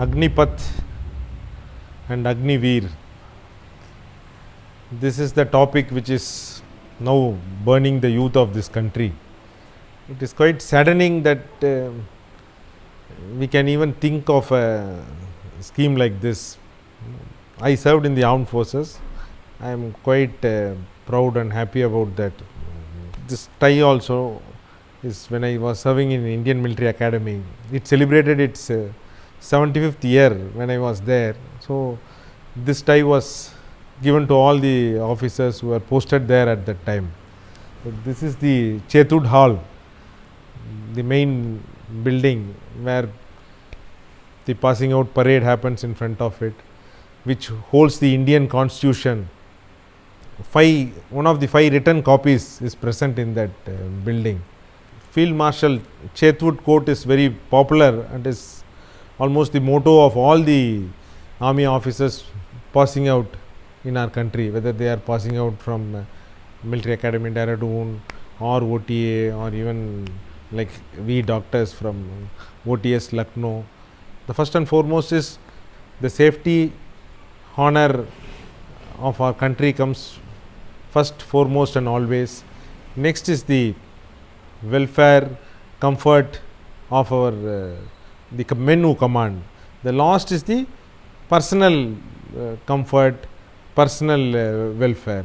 Agnipath and Agniveer. This is the topic which is now burning the youth of this country. It is quite saddening that we can even think of a scheme like this. I served in the armed forces. I am quite proud and happy about that. This tie also is when I was serving in Indian Military Academy. It celebrated its 75th year when I was there. So, this tie was given to all the officers who were posted there at that time. So, this is the Chetud Hall, the main building where the passing out parade happens in front of it, which holds the Indian Constitution. One of the 5 written copies is present in that building. Field Marshal Chetud quote is very popular and is almost the motto of all the army officers passing out in our country, whether they are passing out from Military Academy in Dehradun or OTA, or even like we doctors from OTS Lucknow. The first and foremost is the safety, honor of our country comes first, foremost and always. Next is the welfare, comfort of our the men who command. The last is the personal comfort, personal welfare.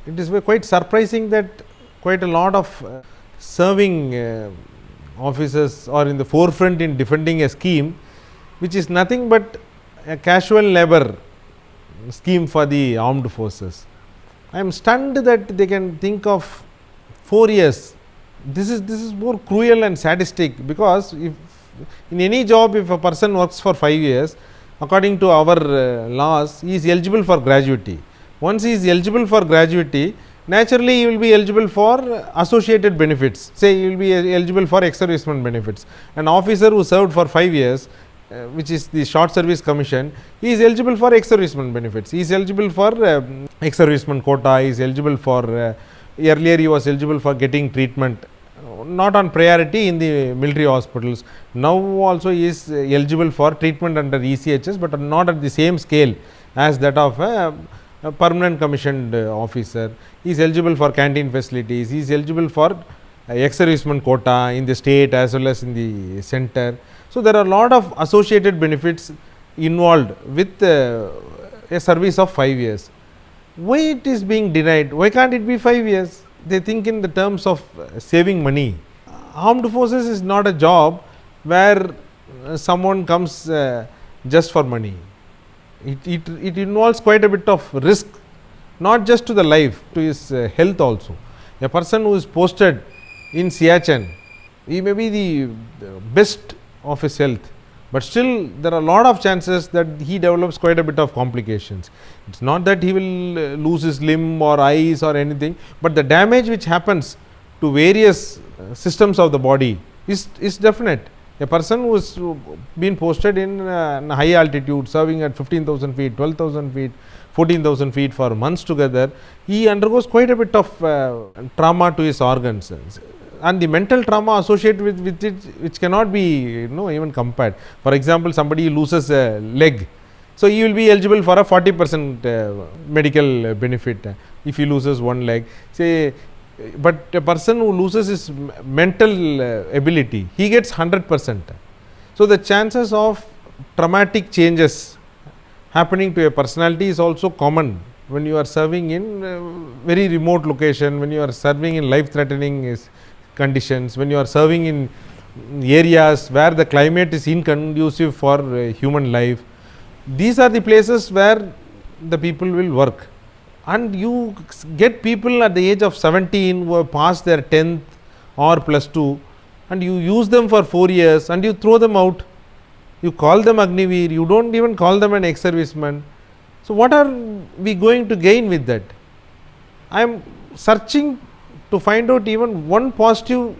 It is quite surprising that quite a lot of serving officers are in the forefront in defending a scheme which is nothing but a casual labor scheme for the armed forces. I am stunned that they can think of 4 years. This is more cruel and sadistic, because if in any job, if a person works for 5 years, according to our laws, he is eligible for gratuity. Once he is eligible for gratuity, naturally he will be eligible for associated benefits. Say he will be eligible for ex-serviceman benefits. An officer who served for 5 years, which is the short service commission, he is eligible for ex-serviceman benefits. He is eligible for ex-serviceman quota. He is eligible for earlier he was eligible for getting treatment not on priority in the military hospitals. Now also he is eligible for treatment under ECHS, but not at the same scale as that of a permanent commissioned officer. He is eligible for canteen facilities. He is eligible for ex-serviceman quota in the state as well as in the center. So, there are a lot of associated benefits involved with a service of 5 years. Why it is being denied? Why can't it be 5 years? They think in the terms of saving money. Armed forces is not a job where someone comes just for money. It involves quite a bit of risk, not just to the life, to his health also. A person who is posted in Siachen, he may be the best of his health, but still there are a lot of chances that he develops quite a bit of complications. It is not that he will lose his limb or eyes or anything, but the damage which happens to various systems of the body is definite. A person who has been posted in high altitude, serving at 15,000 feet, 12,000 feet, 14,000 feet for months together, he undergoes quite a bit of trauma to his organs, and the mental trauma associated with it, which cannot be even compared. For example, somebody loses a leg, so he will be eligible for a 40% medical benefit if he loses one leg, say. But a person who loses his mental ability, he gets 100%. So, the chances of traumatic changes happening to a personality is also common when you are serving in very remote location, when you are serving in life threatening conditions, when you are serving in areas where the climate is inconducive for human life. These are the places where the people will work. And you get people at the age of 17 who have passed their 10th or +2, and you use them for 4 years and you throw them out. You call them Agniveer, you do not even call them an ex-serviceman. So, what are we going to gain with that? I am searching to find out even one positive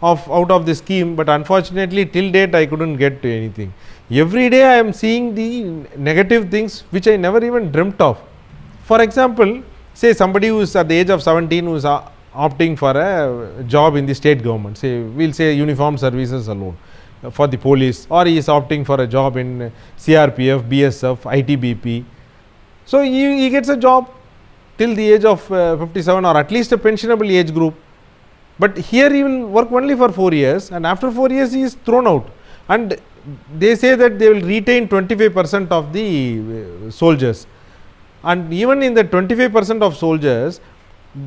out of the scheme, but unfortunately till date I could not get to anything. Every day I am seeing the negative things which I never even dreamt of. For example, say somebody who is at the age of 17 who is opting for a job in the state government, say we will say uniform services alone. for the police, or he is opting for a job in CRPF, BSF, ITBP. So he gets a job till the age of 57, or at least a pensionable age group. But here he will work only for 4 years, and after 4 years he is thrown out. And they say that they will retain 25% of the soldiers, and even in the 25% of soldiers,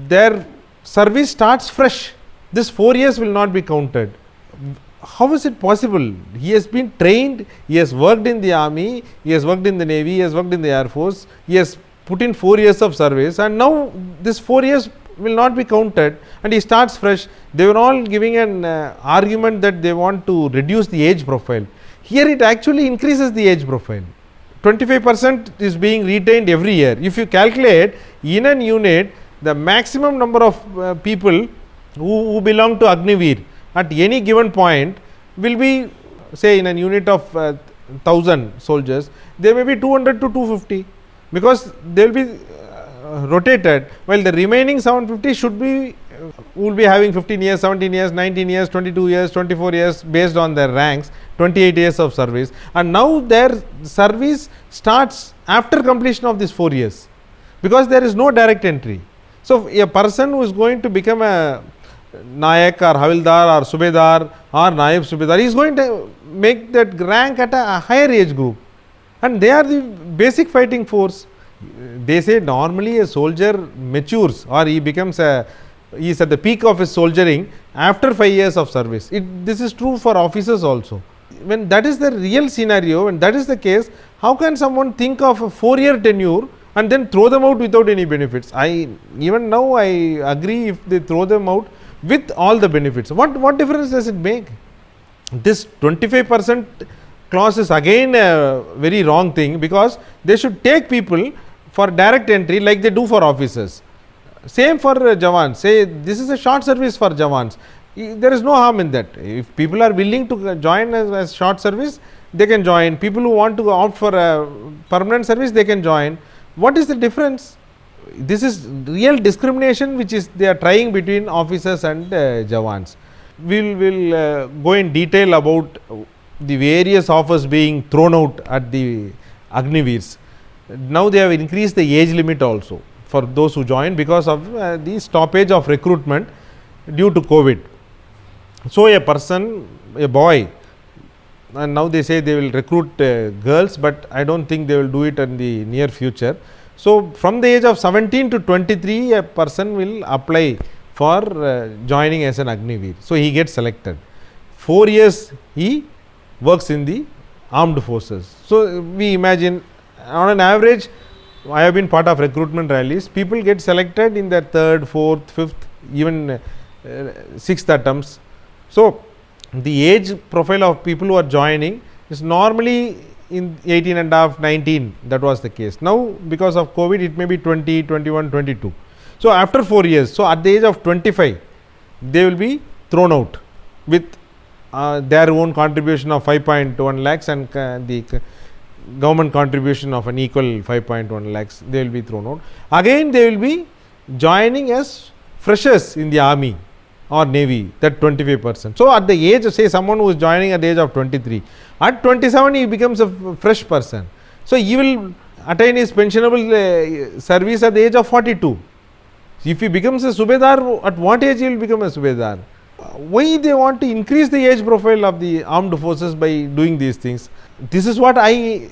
their service starts fresh. This 4 years will not be counted. How is it possible? He has been trained, he has worked in the army, he has worked in the navy, he has worked in the air force, he has put in 4 years of service, and now this 4 years will not be counted, and he starts fresh. They were all giving an argument that they want to reduce the age profile. Here it actually increases the age profile. 25% is being retained every year. If you calculate in an unit, the maximum number of people who belong to Agniveer at any given point will be, say, in a unit of 1000 soldiers, there may be 200 to 250, because they will be rotated, while the remaining 750 should be will be having 15 years, 17 years, 19 years, 22 years, 24 years based on their ranks, 28 years of service, and now their service starts after completion of this 4 years, because there is no direct entry. So a person who is going to become a Nayak or Havildar or Subedar or Naib Subedar, he is going to make that rank at a higher age group, and they are the basic fighting force. They say normally a soldier matures, or he becomes he is at the peak of his soldiering after 5 years of service. This is true for officers also. When that is the real scenario, when that is the case, how can someone think of a 4-year tenure and then throw them out without any benefits? Even now I agree if they throw them out with all the benefits. What difference does it make? This 25% clause is again a very wrong thing, because they should take people for direct entry like they do for officers. Same for Jawans. Say this is a short service for Jawans. There is no harm in that. If people are willing to join as short service, they can join. People who want to opt for a permanent service, they can join. What is the difference? This is real discrimination which is they are trying between officers and Jawans. We will go in detail about the various offers being thrown out at the Agniveers. Now they have increased the age limit also for those who join, because of the stoppage of recruitment due to COVID. So a person, a boy, and now they say they will recruit girls, but I don't think they will do it in the near future. So from the age of 17 to 23, a person will apply for joining as an Agniveer. So he gets selected. 4 years he works in the armed forces. So we imagine, on an average, I have been part of recruitment rallies, people get selected in their 3rd, 4th, 5th, even 6th attempts. So the age profile of people who are joining is normally in 18 and a half, 19, that was the case. Now because of COVID, it may be 20, 21, 22. So after 4 years, so at the age of 25, they will be thrown out with their own contribution of 5.1 lakhs and the government contribution of an equal 5.1 lakhs, they will be thrown out. Again they will be joining as freshers in the army or navy, that 25%. So at the age of, say, someone who is joining at the age of 23, at 27 he becomes a fresh person. So he will attain his pensionable service at the age of 42. If he becomes a Subedar, at what age he will become a Subedar? Why they want to increase the age profile of the armed forces by doing these things? This is what I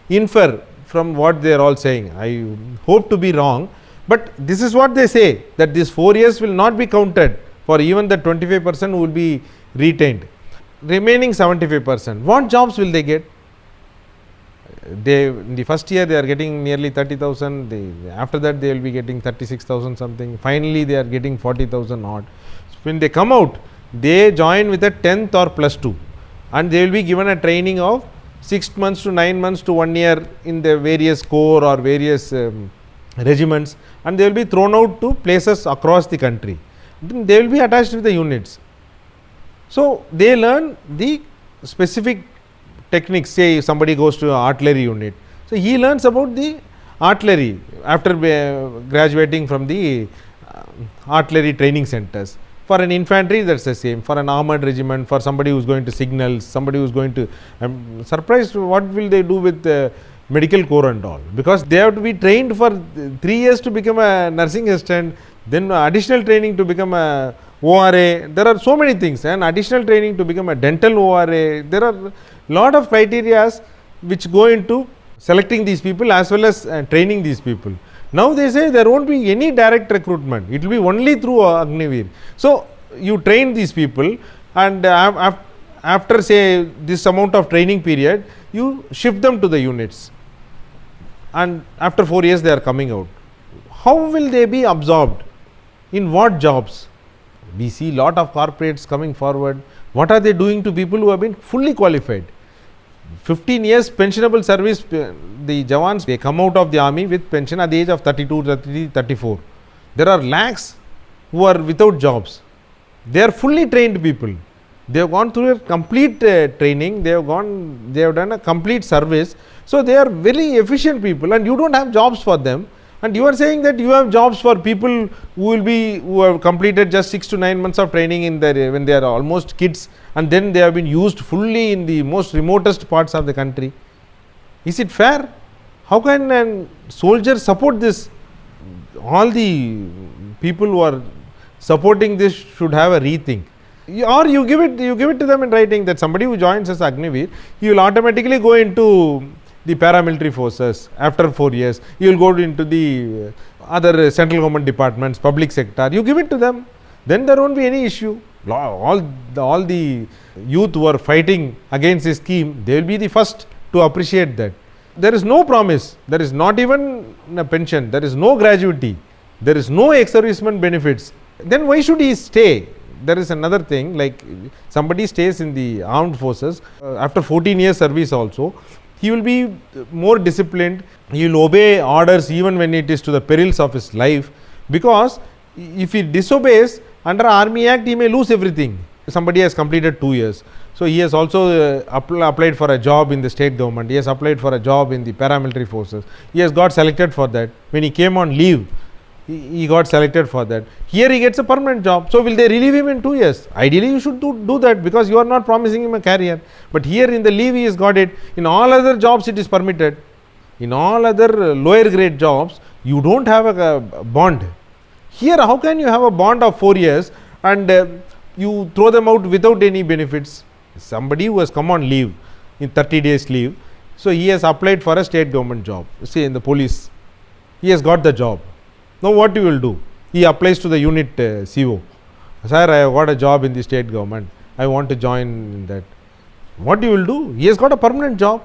infer from what they are all saying. I hope to be wrong, but this is what they say, that these 4 years will not be counted for even the 25% who will be retained. Remaining 75%, what jobs will they get? They, in the first year they are getting nearly 30,000, after that they will be getting 36,000 something, finally they are getting 40,000 odd. So when they come out, they join with a 10th or +2, and they will be given a training of 6 months to 9 months to 1 year in the various corps or various regiments, and they will be thrown out to places across the country. They will be attached with the units. So they learn the specific techniques. Say somebody goes to artillery unit, so he learns about the artillery after graduating from the artillery training centers. For an infantry, that's the same. For an armored regiment, for somebody who's going to signals, somebody who's going to, I'm surprised what will they do with medical corps and all, because they have to be trained for 3 years to become a nursing assistant, then additional training to become a ORA. There are so many things, and additional training to become a dental ORA. There are lot of criteria which go into selecting these people as well as training these people. Now they say there won't be any direct recruitment, it will be only through Agniveer. So you train these people, and after say this amount of training period, you shift them to the units, and after 4 years they are coming out. How will they be absorbed? In what jobs? We see lot of corporates coming forward. What are they doing to people who have been fully qualified? 15 years pensionable service, the Jawans, they come out of the army with pension at the age of 32, 33, 34. There are lakhs who are without jobs. They are fully trained people. They have gone through a complete training, they have done a complete service. So they are very efficient people, and you don't have jobs for them. And you are saying that you have jobs for people who have completed just 6 to 9 months of training in their, when they are almost kids, and then they have been used fully in the most remotest parts of the country. Is it fair? How can a soldier support this? All the people who are supporting this should have a rethink. Or you give it to them in writing that somebody who joins as Agniveer, he will automatically go into the paramilitary forces after 4 years. You will go into the other central government departments, public sector. You give it to them, then there won't be any issue. All the youth who are fighting against this scheme, they will be the first to appreciate that. There is no promise, there is not even a pension, there is no gratuity, there is no ex-serviceman benefits. Then why should he stay? There is another thing, like somebody stays in the armed forces after 14 years service also, he will be more disciplined, he will obey orders even when it is to the perils of his life, because if he disobeys, under Army Act he may lose everything. Somebody has completed 2 years, so he has also applied for a job in the state government, he has applied for a job in the paramilitary forces, he has got selected for that. When he came on leave, he got selected for that. Here he gets a permanent job. So will they relieve him in 2 years? Ideally you should do that, because you are not promising him a career. But here in the leave he has got it. In all other jobs it is permitted. In all other lower grade jobs you don't have a bond. Here how can you have a bond of 4 years and you throw them out without any benefits? Somebody who has come on leave, in 30 days leave, so he has applied for a state government job, say in the police, he has got the job. Now what you will do? He applies to the unit CO. Sir, I have got a job in the state government, I want to join in that. What you will do? He has got a permanent job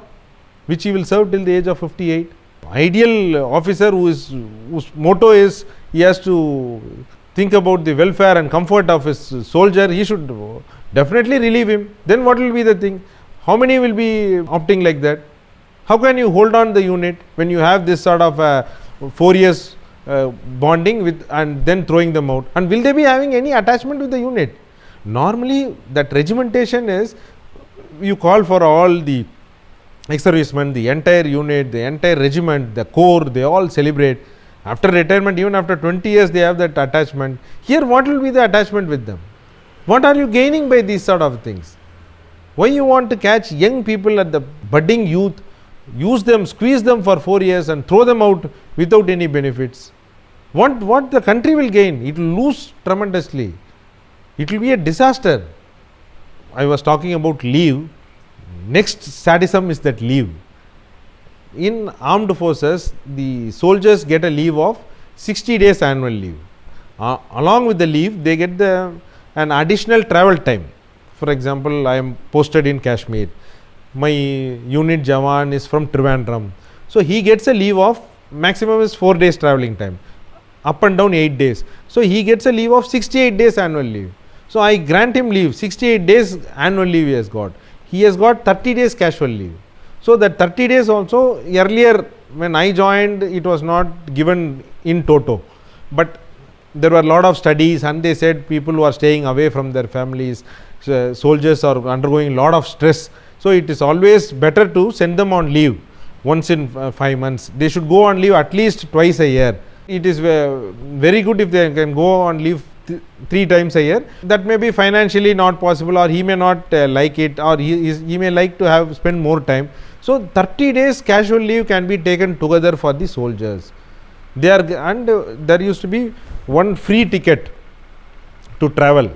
which he will serve till the age of 58. Ideal officer whose motto is he has to think about the welfare and comfort of his soldier, he should definitely relieve him. Then what will be the thing? How many will be opting like that? How can you hold on the unit when you have this sort of 4 years bonding with and then throwing them out? And will they be having any attachment with the unit? Normally that regimentation is, you call for all the ex-servicemen, the entire unit, the entire regiment, the corps, they all celebrate. After retirement, even after 20 years they have that attachment. Here what will be the attachment with them? What are you gaining by these sort of things? Why you want to catch young people at the budding youth, use them, squeeze them for 4 years and throw them out without any benefits? What the country will gain? It will lose tremendously. It will be a disaster. I was talking about leave. Next sadism is that leave. In armed forces, the soldiers get a leave of 60 days annual leave. Along with the leave, they get an additional travel time. For example, I am posted in Kashmir. My unit Jawan is from Trivandrum. So he gets a leave of, maximum is 4 days travelling time, up and down 8 days. So he gets a leave of 68 days annual leave. So I grant him leave, 68 days annual leave he has got. He has got 30 days casual leave. So that 30 days also, earlier when I joined, it was not given in toto. But there were a lot of studies and they said people who are staying away from their families, soldiers are undergoing a lot of stress. So it is always better to send them on leave once in 5 months. They should go on leave at least twice a year. It is very good if they can go on leave 3 times a year. That may be financially not possible, or he may not like it, or he may like to have spend more time. So 30 days casual leave can be taken together for the soldiers. They are, and there used to be one free ticket to travel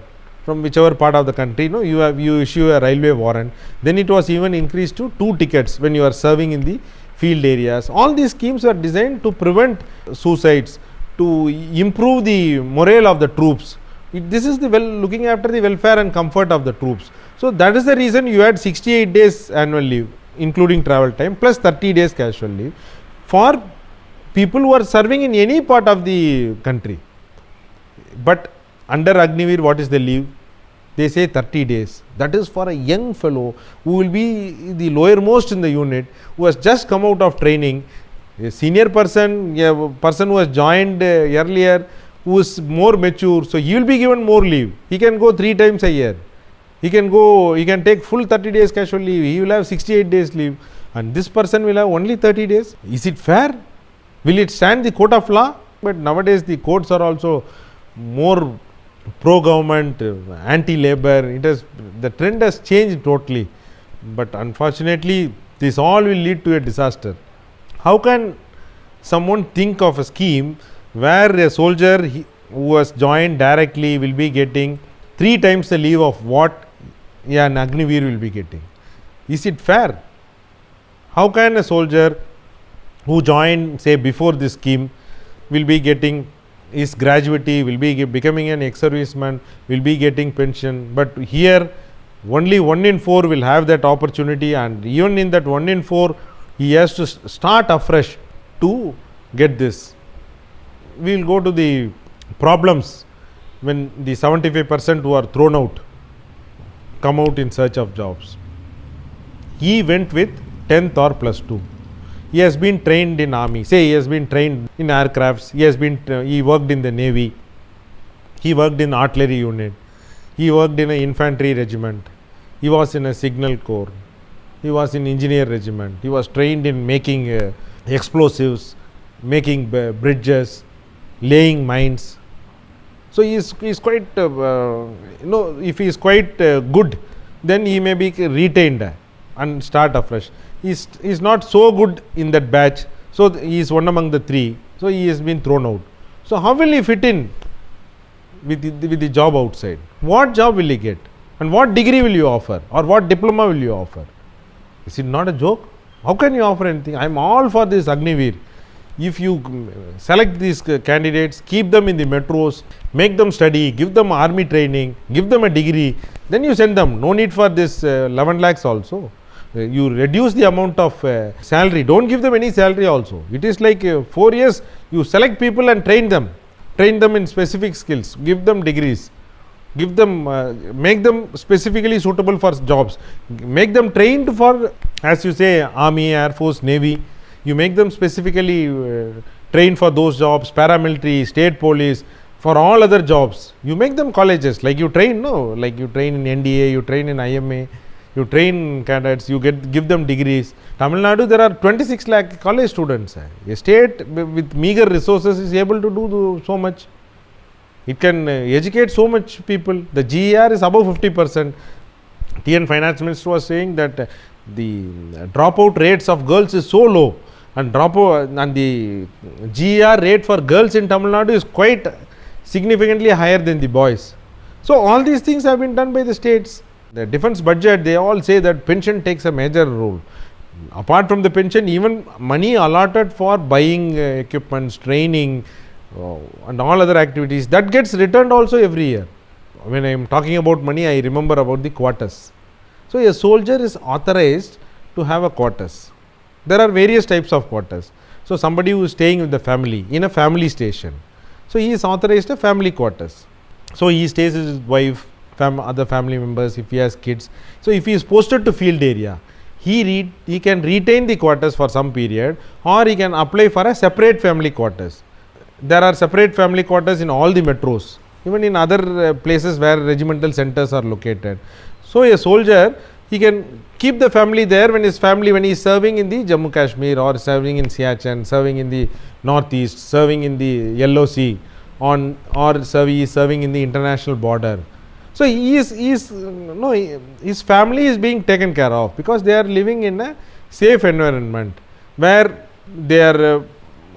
from whichever part of the country. No, you issue a railway warrant. Then it was even increased to 2 tickets when you are serving in the field areas. All these schemes are designed to prevent suicides, to improve the morale of the troops. This is the looking after the welfare and comfort of the troops. So that is the reason you had 68 days annual leave, including travel time, plus 30 days casual leave for people who are serving in any part of the country. But under Agniveer, what is the leave? They say 30 days. That is for a young fellow who will be the lowermost in the unit, who has just come out of training. A senior person, a person who has joined earlier, who is more mature, so he will be given more leave. He can go 3 times a year. He can take full 30 days casual leave. He will have 68 days leave, and this person will have only 30 days. Is it fair? Will it stand the court of law? But nowadays the courts are also more pro-government, anti-labor. The trend has changed totally. But unfortunately, this all will lead to a disaster. How can someone think of a scheme where a soldier who has joined directly will be getting 3 times the leave of what an Agniveer will be getting? Is it fair? How can a soldier who joined, say, before this scheme will be getting his gratuity, will be becoming an ex-serviceman, will be getting pension, but here only 1 in 4 will have that opportunity, and even in that 1 in 4 he has to start afresh to get this. We will go to the problems when the 75% who are thrown out come out in search of jobs. He went with 10th or +2. He has been trained in army, say he has been trained in aircrafts, he worked in the navy, he worked in artillery unit, he worked in an infantry regiment, he was in a signal corps, he was in engineer regiment, he was trained in making explosives, making bridges, laying mines. So he is quite if he is quite good, then he may be retained and start afresh. He is not so good in that batch, so he is one among the 3, so he has been thrown out. So how will he fit in with the job outside? What job will he get, and what degree will you offer, or what diploma will you offer? Is it not a joke? How can you offer anything? I am all for this Agniveer. If you select these candidates, keep them in the metros, make them study, give them army training, give them a degree, then you send them. No need for this 11 lakhs also. You reduce the amount of salary, don't give them any salary also. It is like 4 years, you select people and train them in specific skills, give them degrees, give them, make them specifically suitable for jobs, make them trained for, as you say, army, air force, navy. You make them specifically trained for those jobs, paramilitary, state police, for all other jobs. You make them colleges, like you train, like you train in NDA, you train in IMA, you train cadets, you give them degrees. Tamil Nadu, there are 26 lakh college students. A state with meager resources is able to do so much. It can educate so much people. The GER is above 50%. TN Finance Minister was saying that the dropout rates of girls is so low, and the GER rate for girls in Tamil Nadu is quite significantly higher than the boys. So all these things have been done by the states. The defense budget, they all say that pension takes a major role. Apart from the pension, even money allotted for buying equipments, training, and all other activities, that gets returned also every year. When I am talking about money, I remember about the quarters. So a soldier is authorized to have a quarters. There are various types of quarters. So somebody who is staying with the family in a family station, so he is authorized a family quarters. So he stays with his wife, other family members, if he has kids. So if he is posted to field area, he can retain the quarters for some period, or he can apply for a separate family quarters. There are separate family quarters in all the metros, even in other places where regimental centers are located. So a soldier, he can keep the family there when he is serving in the Jammu Kashmir, or serving in Siachen, serving in the northeast, serving in the Yellow Sea, on or serving in the international border. So his family is being taken care of because they are living in a safe environment where they are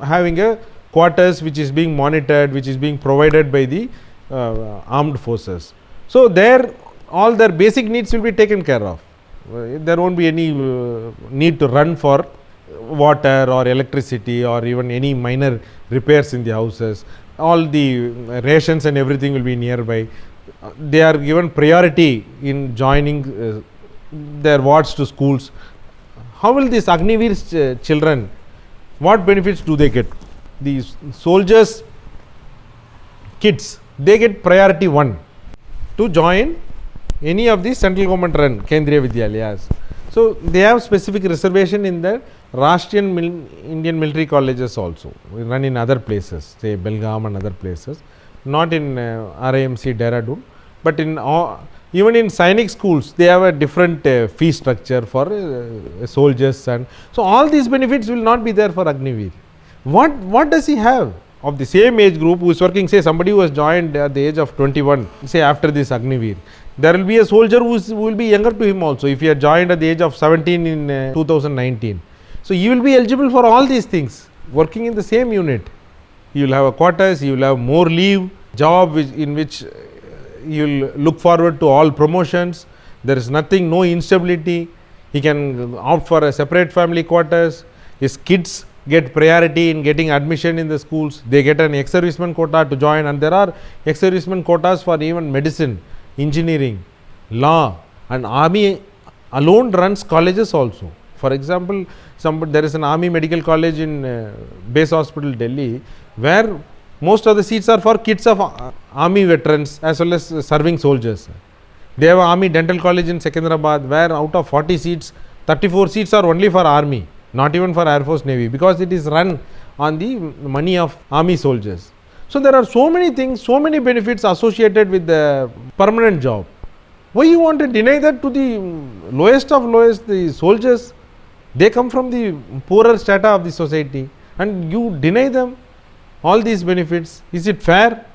having a quarters which is being monitored, which is being provided by the armed forces. So there all their basic needs will be taken care of. There won't be any need to run for water or electricity or even any minor repairs in the houses. All the rations and everything will be nearby. They are given priority in joining their wards to schools. How will these Agniveers children, what benefits do they get? These soldiers kids, they get priority 1 to join any of the central government run Kendriya Vidyalayas. So they have specific reservation in the Indian military colleges also. We run in other places, say Belgaum and other places, not in RIMC Dehradun, but in even in Sainik schools they have a different fee structure for soldiers, and so all these benefits will not be there for Agniveer. What does he have of the same age group who is working, say somebody who has joined at the age of 21, say after this Agniveer, there will be a soldier who will be younger to him also if he had joined at the age of 17 in 2019. So he will be eligible for all these things working in the same unit. He will have a quarters, he will have more leave, job in which he will look forward to all promotions. There is nothing, no instability. He can opt for a separate family quarters. His kids get priority in getting admission in the schools. They get an ex-serviceman quota to join, and there are ex-serviceman quotas for even medicine, engineering, law, and army alone runs colleges also. For example, there is an army medical college in base hospital Delhi where most of the seats are for kids of army veterans as well as serving soldiers. They have an army dental college in Secunderabad where out of 40 seats, 34 seats are only for army, not even for Air Force Navy, because it is run on the money of army soldiers. So there are so many things, so many benefits associated with the permanent job. Why you want to deny that to the lowest of lowest, the soldiers? They come from the poorer strata of the society and you deny them all these benefits. Is it fair?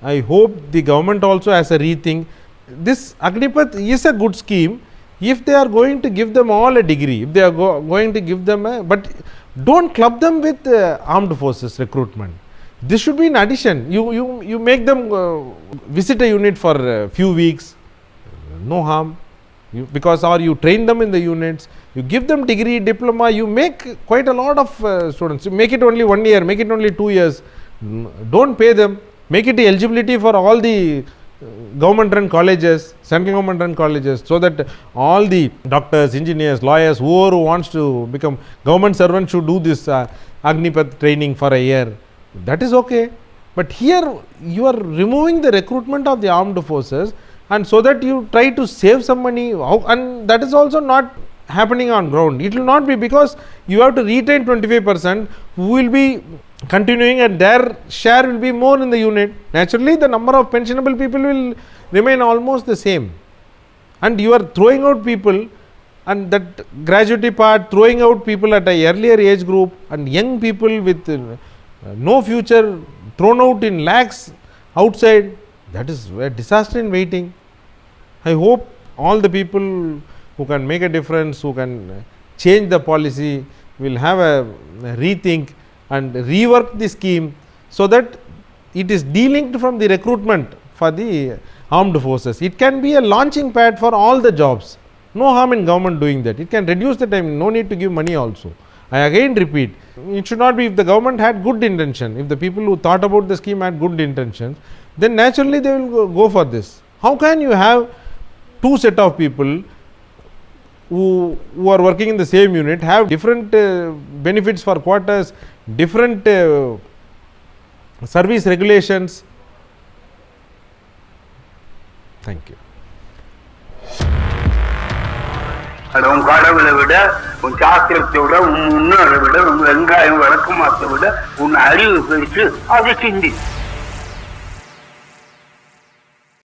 I hope the government also has a rethink. This Agnipath is a good scheme if they are going to give them all a degree, if they are going to give them a, but don't club them with armed forces recruitment. This should be in addition. You make them visit a unit for a few weeks, no harm, because or you train them in the units, you give them degree, diploma, you make quite a lot of students. You make it only 1 year, make it only 2 years, don't pay them, make it eligibility for all the government run colleges, central government run colleges, so that all the doctors, engineers, lawyers, whoever wants to become government servants should do this Agnipath training for a year. That is okay, but here you are removing the recruitment of the armed forces, and so that you try to save some money, and that is also not happening on ground. It will not be, because you have to retain 25% who will be continuing and their share will be more in the unit. Naturally the number of pensionable people will remain almost the same, and you are throwing out people, and that gratuity part, throwing out people at a earlier age group, and young people with no future thrown out in lakhs outside. That is a disaster in waiting. I hope all the people who can make a difference, who can change the policy, will have a rethink and rework the scheme so that it is delinked from the recruitment for the armed forces. It can be a launching pad for all the jobs. No harm in government doing that. It can reduce the time, no need to give money also. I again repeat, it should not be, if the government had good intention, if the people who thought about the scheme had good intentions, then naturally they will go for this. How can you have two set of people who are working in the same unit, have different benefits for quarters, different service regulations? Thank you. உன் கடவுளை விட, உன் சாஸ்திரத்தை விட, உன் முன்னோரை விட, உன் வெங்காயம் வழக்கமாத்தை விட உன் அறிவு பெருசு, அதை சிந்தி.